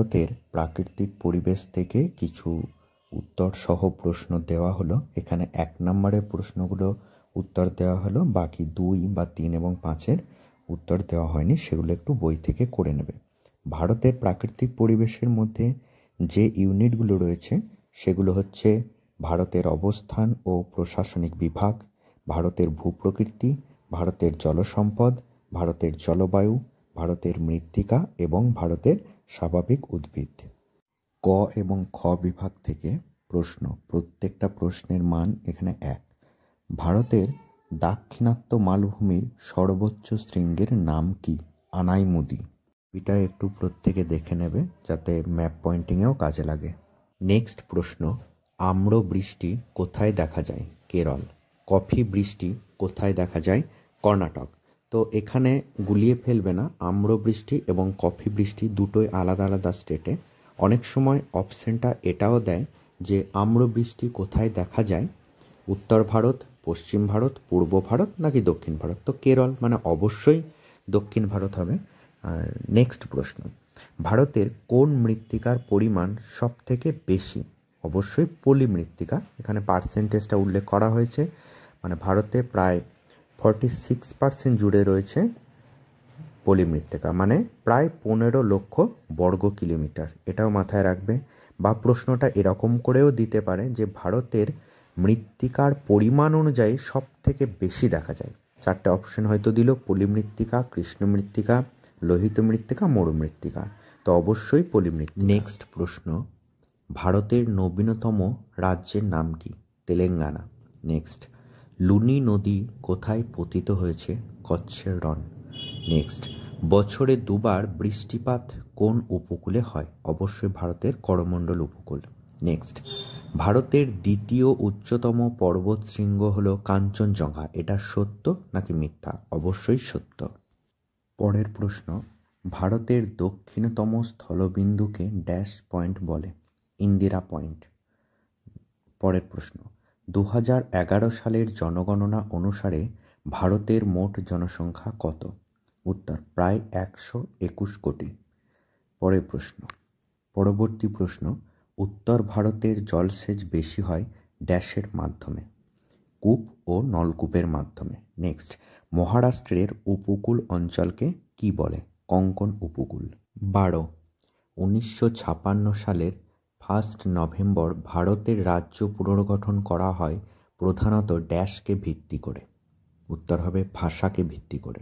ভারতের প্রাকৃতিক পরিবেশ থেকে কিছু উত্তর সহ প্রশ্ন দেওয়া হলো। এখানে 1 নম্বরের প্রশ্নগুলো উত্তর দেওয়া হলো, বাকি 2 বা 3 এবং 5-এর উত্তর দেওয়া হয়নি, সেগুলো একটু বই থেকে করে নেবে। ভারতের প্রাকৃতিক পরিবেশের মধ্যে যে ইউনিটগুলো রয়েছে সেগুলো হচ্ছে ভারতের অবস্থান ও প্রশাসনিক বিভাগ, ভারতের ভূপ্রকৃতি, ভারতের জলসম্পদ, ভারতের জলবায়ু, ভারতের মৃত্তিকা এবং ভারতের স্বাভাবিক উদ্ভিদ। ক এবং খ বিভাগ থেকে প্রশ্ন, প্রত্যেকটা প্রশ্নের মান এখানে 1। ভারতের দাক্ষিণাত্য মালভূমির সর্বোচ্চ শৃঙ্গের নাম কি? আনাইমুদি। এটা একটু প্রত্যেকে দেখে নেবে যাতে ম্যাপ পয়েন্টিংয়েও কাজে লাগে। নেক্সট প্রশ্ন, আম্র বৃষ্টি কোথায় দেখা যায়? কেরল। কফি বৃষ্টি কোথায় দেখা যায়? কর্ণাটক। তো এখানে গুলিয়ে ফেলবে না, আম্র বৃষ্টি এবং কফি বৃষ্টি দুটোই আলাদা আলাদা স্টেটে। অনেক সময় অপশানটা এটাও দেয় যে আম্র বৃষ্টি কোথায় দেখা যায়, উত্তর ভারত, পশ্চিম ভারত, পূর্ব ভারত নাকি দক্ষিণ ভারত। তো কেরল মানে অবশ্যই দক্ষিণ ভারত হবে। আর নেক্সট প্রশ্ন, ভারতের কোন মৃত্তিকার পরিমাণ সব থেকে বেশি? অবশ্যই পলি মৃত্তিকা। এখানে পার্সেন্টেজটা উল্লেখ করা হয়েছে, মানে ভারতে প্রায় 46% জুড়ে রয়েছে পলি মৃত্তিকা, মানে প্রায় 15 লক্ষ বর্গ কিলোমিটার। এটাও মাথায় রাখবে। বা প্রশ্নটা এরকম করেও দিতে পারে যে ভারতের মৃত্তিকার পরিমাণ অনুযায়ী সব থেকে বেশি দেখা যায়। 4টে অপশন হয়তো দিল, পলি মৃত্তিকা, কৃষ্ণ মৃত্তিকা, লোহিত মৃত্তিকা, মরু মৃত্তিকা। তো অবশ্যই পলি মৃত্তিকা। নেক্সট প্রশ্ন, ভারতের নবীনতম রাজ্যের নাম কি? তেলেঙ্গানা। নেক্সট, লুনি নদী কোথায় পতিত হয়েছে? কচ্ছের রণ। নেক্সট, বছরে 2 বার বৃষ্টিপাত কোন উপকূলে হয়? অবশ্যই ভারতের করমণ্ডল উপকূল। নেক্সট, ভারতের দ্বিতীয় উচ্চতম পর্বত শৃঙ্গ হলো কাঞ্চনজঙ্ঘা। এটা সত্য নাকি মিথ্যা? অবশ্যই সত্য। পরের প্রশ্ন, ভারতের দক্ষিণতম স্থলবিন্দুকে ড্যাশ পয়েন্ট বলে? ইন্দিরা পয়েন্ট। পরের প্রশ্ন, 2011 সালের জনগণনা অনুসারে ভারতের মোট জনসংখ্যা কত? উত্তর প্রায় 121 কোটি। পরের প্রশ্ন, পরবর্তী প্রশ্ন, উত্তর ভারতের জলসেচ বেশি হয় ড্যাশের মাধ্যমে? কূপ ও নলকূপের মাধ্যমে। নেক্সট, মহারাষ্ট্রের উপকূল অঞ্চলকে কি বলে? কোঙ্কণ উপকূল। 12, 1956 সালের 1 নভেম্বর ভারতের রাজ্য পুনর্গঠন করা হয় প্রধানত ড্যাশকে ভিত্তি করে? উত্তর হবে ভাষাকে ভিত্তি করে।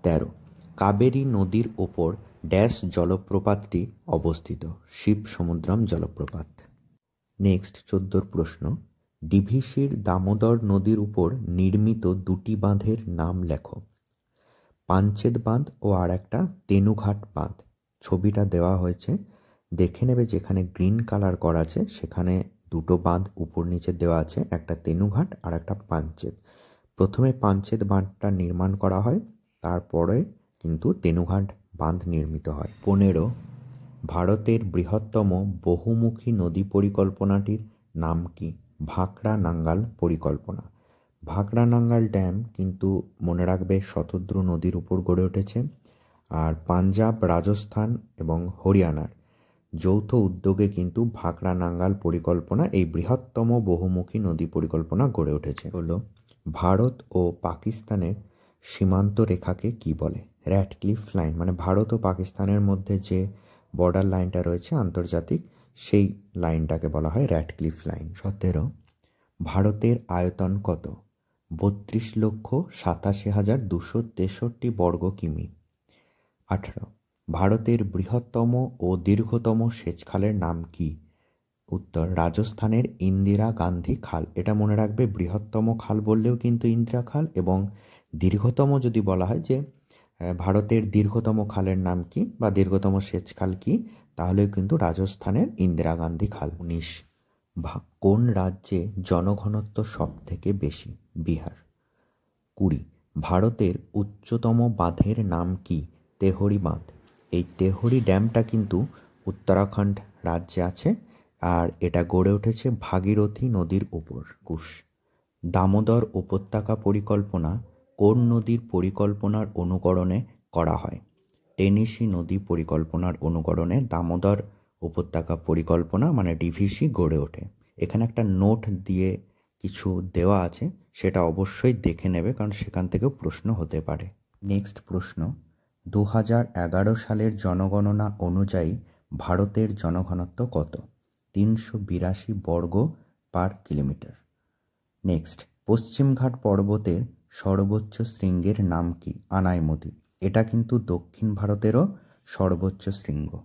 13, কাবেরী নদীর ওপর ড্যাশ জলপ্রপাতটি অবস্থিত? শিব সমুদ্রম জলপ্রপাত। নেক্সট 14 প্রশ্ন, ডিভিসির দামোদর নদীর উপর নির্মিত 2টি বাঁধের নাম লেখো। পাঞ্চেত বাঁধ ও আর একটা তেনুঘাট বাঁধ। ছবিটা দেওয়া হয়েছে, দেখে নেবে। যেখানে গ্রিন কালার করা আছে সেখানে 2টো বাঁধ উপর নিচে দেওয়া আছে, একটা তেনুঘাট আর একটা পাঞ্চেত। প্রথমে পাঞ্চেত বাঁধটা নির্মাণ করা হয়, তারপরে কিন্তু তেনুঘাট বাঁধ নির্মিত হয়। 15, ভারতের বৃহত্তম বহুমুখী নদী পরিকল্পনাটির নাম কি? ভাকরা নাঙ্গাল পরিকল্পনা। ভাকরা নাঙ্গাল ড্যাম কিন্তু মনে রাখবে শতদ্রু নদীর উপর গড়ে উঠেছে। আর পাঞ্জাব, রাজস্থান এবং হরিয়ানার যৌথ উদ্যোগে কিন্তু ভাকরা নাঙ্গাল পরিকল্পনা, এই বৃহত্তম বহুমুখী নদী পরিকল্পনা গড়ে উঠেছে। হলো, ভারত ও পাকিস্তানের সীমান্ত রেখাকে কি বলে? Radcliffe line. মানে ভারত ও পাকিস্তানের মধ্যে যে বর্ডার লাইনটা রয়েছে আন্তর্জাতিক, সেই লাইনটাকে বলা হয় র্যাডক্লিফ লাইন। 17, ভারতের আয়তন কত? 32,87,263 বর্গ কিমি। 18, ভারতের বৃহত্তম ও দীর্ঘতম সেচখালের নাম কি? উত্তর রাজস্থানের ইন্দিরা গান্ধী খাল। এটা মনে রাখবে, বৃহত্তম খাল বললেও কিন্তু ইন্দিরা খাল, এবং দীর্ঘতম যদি বলা হয় যে ভারতের দীর্ঘতম খালের নাম কি বা দীর্ঘতম সেচখাল কি, তাহলেও কিন্তু রাজস্থানের ইন্দিরা গান্ধী খাল। 19, কোন রাজ্যে জনঘনত্ব সব থেকে বেশি? বিহার। 20, ভারতের উচ্চতম বাঁধের নাম কি? তেহরি বাঁধ। এই তেহরি ড্যামটা কিন্তু উত্তরাখণ্ড রাজ্যে আছে, আর এটা গড়ে উঠেছে ভাগীরথী নদীর উপর। দামোদর উপত্যকা পরিকল্পনা কোন নদীর পরিকল্পনার অনুকরণে করা হয়? টেনেসি নদী পরিকল্পনার অনুকরণে দামোদর উপত্যকা পরিকল্পনা মানে ডিভিসি গড়ে ওঠে। এখানে একটা নোট দিয়ে কিছু দেওয়া আছে, সেটা অবশ্যই দেখে নেবে, কারণ সেখান থেকেও প্রশ্ন হতে পারে। নেক্সট প্রশ্ন, 2011 সালের জনগণনা অনুযায়ী ভারতের জনঘনত্ব কত? 382 বর্গ পার কিলোমিটার। নেক্সট, পশ্চিমঘাট পর্বতের সর্বোচ্চ শৃঙ্গের নাম কি? আনাইমতি। এটা কিন্তু দক্ষিণ ভারতেরও সর্বোচ্চ শৃঙ্গ।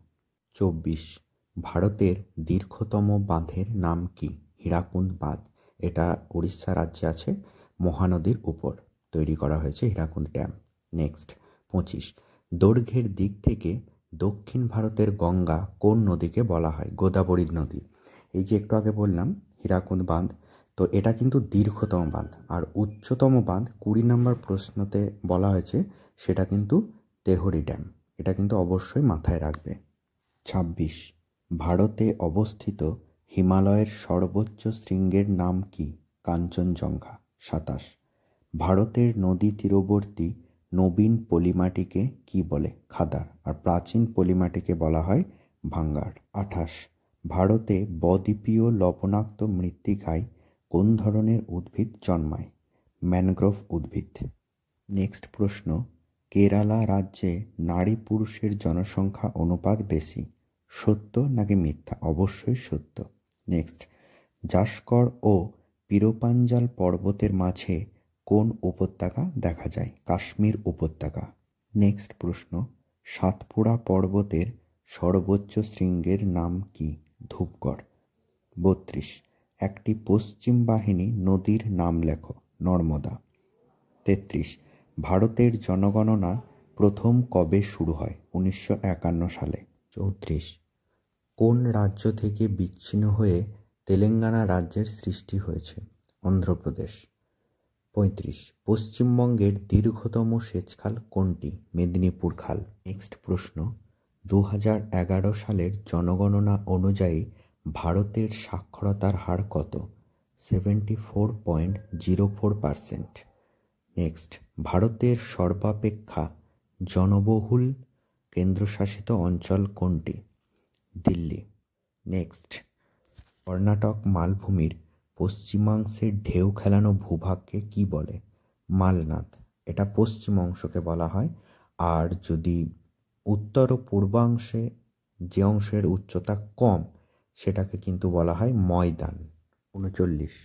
24, ভারতের দীর্ঘতম বাঁধের নাম কি? হীরাকুন্দ বাঁধ। এটা উড়িষ্যা রাজ্যে আছে, মহানদীর উপর তৈরি করা হয়েছে হীরাকুন্দ ড্যাম। নেক্সট 25, দৈর্ঘ্যের দিক থেকে দক্ষিণ ভারতের গঙ্গা কোন নদীকে বলা হয়? গোদাবরী নদী। এই যে একটু আগে বললাম হীরাকুন্দ বাঁধ, তো এটা কিন্তু দীর্ঘতম বাঁধ। আর উচ্চতম বাঁধ 20 নম্বর প্রশ্নতে বলা হয়েছে, সেটা কিন্তু তেহরি ড্যাম। এটা কিন্তু অবশ্যই মাথায় রাখবে। 26, ভারতে অবস্থিত হিমালয়ের সর্বোচ্চ শৃঙ্গের নাম কি? কাঞ্চনজঙ্ঘা। 27, ভারতের নদী তীরবর্তী নবীন পলিমাটিকে কি বলে? খাদার। আর প্রাচীন পলিমাটিকে বলা হয় ভাঙ্গার। 28, ভারতে বদ্বীপীয় লবণাক্ত মৃত্তিকায় কোন ধরনের উদ্ভিদ জন্মায়? ম্যানগ্রোভ উদ্ভিদ। নেক্সট প্রশ্ন, কেরালা রাজ্যে নারী পুরুষের জনসংখ্যা অনুপাত বেশি, সত্য নাকি মিথ্যা? অবশ্যই সত্য। নেক্সট, জাস্কর ও পিরোপাঞ্জাল পর্বতের মাঝে কোন উপত্যকা দেখা যায়? কাশ্মীর উপত্যকা। নেক্সট প্রশ্ন, সাতপুরা পর্বতের সর্বোচ্চ শৃঙ্গের নাম কি? ধূপগড়। 32, একটি পশ্চিম বাহিনী নদীর নাম লেখো। নর্মদা। 33, ভারতের জনগণনা প্রথম কবে শুরু হয়? 1951 সালে। 34, কোন রাজ্য থেকে বিচ্ছিন্ন হয়ে তেলেঙ্গানা রাজ্যের সৃষ্টি হয়েছে? অন্ধ্রপ্রদেশ। 35, পশ্চিমবঙ্গের দীর্ঘতম সেচখাল কোনটি? মেদিনীপুর খাল। নেক্সট প্রশ্ন, 2011 সালের জনগণনা অনুযায়ী ভারতের সাক্ষরতার হার কত? 74.04%। নেক্সট, ভারতের সর্বাপেক্ষা জনবহুল কেন্দ্রশাসিত অঞ্চল কোনটি? দিল্লি। নেক্সট, কর্ণাটক মালভূমির পশ্চিমাংশে ঢেউ খেলানো ভূভাগকে কি বলে? মালনাদ। এটা পশ্চিম অংশকে বলা হয়। আর যদি উত্তর ও পূর্বাংশে যে অংশের উচ্চতা কম, সেটাকে কিন্তু বলা হয় ময়দান। 39,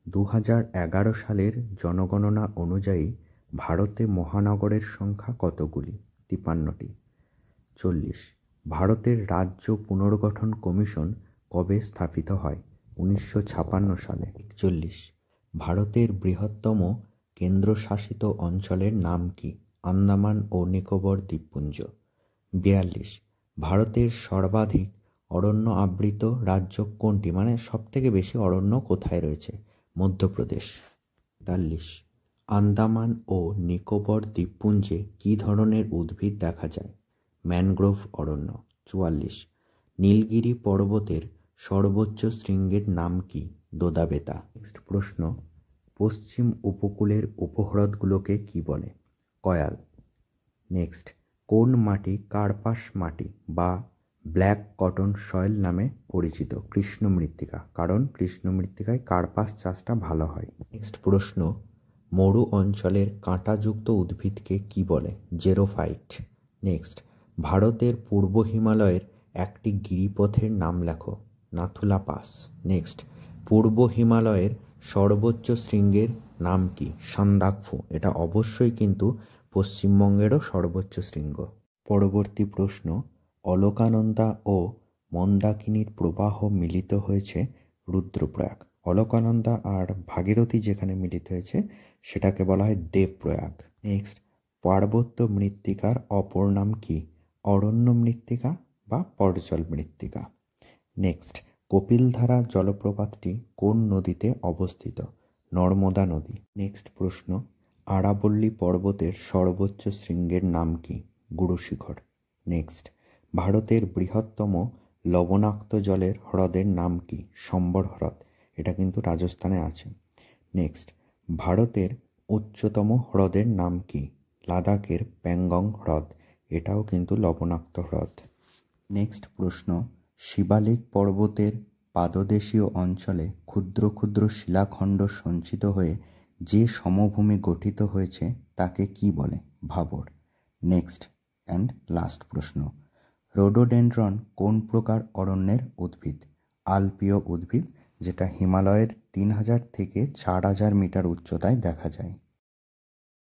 2011 সালের জনগণনা অনুযায়ী ভারতে মহানগরের সংখ্যা কতগুলি? 53টি। 40, ভারতের রাজ্য পুনর্গঠন কমিশন কবে স্থাপিত হয়? 1956 সালে। 41, ভারতের বৃহত্তম কেন্দ্রশাসিত অঞ্চলের নাম কি? আন্দামান ও নিকোবর দ্বীপপুঞ্জ। 42, ভারতের সর্বাধিক অরণ্য আবৃত রাজ্য কোনটি? মানে সবথেকে বেশি অরণ্য কোথায় রয়েছে? মধ্যপ্রদেশ। 43, আন্দামান ও নিকোবর দ্বীপপুঞ্জে কী ধরনের উদ্ভিদ দেখা যায়? ম্যানগ্রোভ অরণ্য। 44, নীলগিরি পর্বতের সর্বোচ্চ শৃঙ্গের নাম কি? দোদাবেতা। নেক্সট প্রশ্ন, পশ্চিম উপকূলের উপহ্রদগুলোকে কি বলে? কয়াল। নেক্সট, কোন মাটি কার্পাস মাটি বা ব্ল্যাক কটন সয়েল নামে পরিচিত? কৃষ্ণ মৃত্তিকা, কারণ কৃষ্ণ মৃত্তিকায় কার্পাস চাষটা ভালো হয়। নেক্সট প্রশ্ন, মরু অঞ্চলের কাঁটাযুক্ত উদ্ভিদকে কি বলে? জেরোফাইট। নেক্সট, ভারতের পূর্ব হিমালয়ের একটি গিরিপথের নাম লেখো। নাথুলা পাস। নেক্সট, পূর্ব হিমালয়ের সর্বোচ্চ শৃঙ্গের নাম কি? সান্দাকফু। এটা অবশ্যই কিন্তু পশ্চিমবঙ্গেরও সর্বোচ্চ শৃঙ্গ। পরবর্তী প্রশ্ন, অলকানন্দা ও মন্দাকিনীর প্রবাহ মিলিত হয়েছে রুদ্রপ্রয়াগ। অলকানন্দা আর ভাগীরথী যেখানে মিলিত হয়েছে সেটাকে বলা হয় দেবপ্রয়াগ। নেক্সট, পার্বত্য মৃত্তিকার অপর নাম কি? অরণ্য মৃত্তিকা বা পর্জল মৃত্তিকা। নেক্সট, কপিলধারা জলপ্রপাতটি কোন নদীতে অবস্থিত? নর্মদা নদী। নেক্সট প্রশ্ন, আরাবল্লী পর্বতের সর্বোচ্চ শৃঙ্গের নাম কি? গুরুশিখর। নেক্সট, ভারতের বৃহত্তম লবণাক্ত জলের হ্রদের নাম কি? সম্বর হ্রদ। এটা কিন্তু রাজস্থানে আছে। নেক্সট, ভারতের উচ্চতম হ্রদের নাম কি? লাদাখের প্যাংগং হ্রদ। এটাও কিন্তু লবণাক্ত হ্রদ। নেক্সট প্রশ্ন, শিবালিক পর্বতের পাদদেশীয় অঞ্চলে ক্ষুদ্র ক্ষুদ্র শিলাখণ্ড সঞ্চিত হয়ে যে সমভূমি গঠিত হয়েছে তাকে কি বলে? ভাবর। নেক্সট অ্যান্ড লাস্ট প্রশ্ন, রোডোডেনড্রন কোন প্রকার অরণ্যের উদ্ভিদ? আলপীয় উদ্ভিদ, যেটা হিমালয়ের 3000 থেকে 4000 মিটার উচ্চতায় দেখা যায়।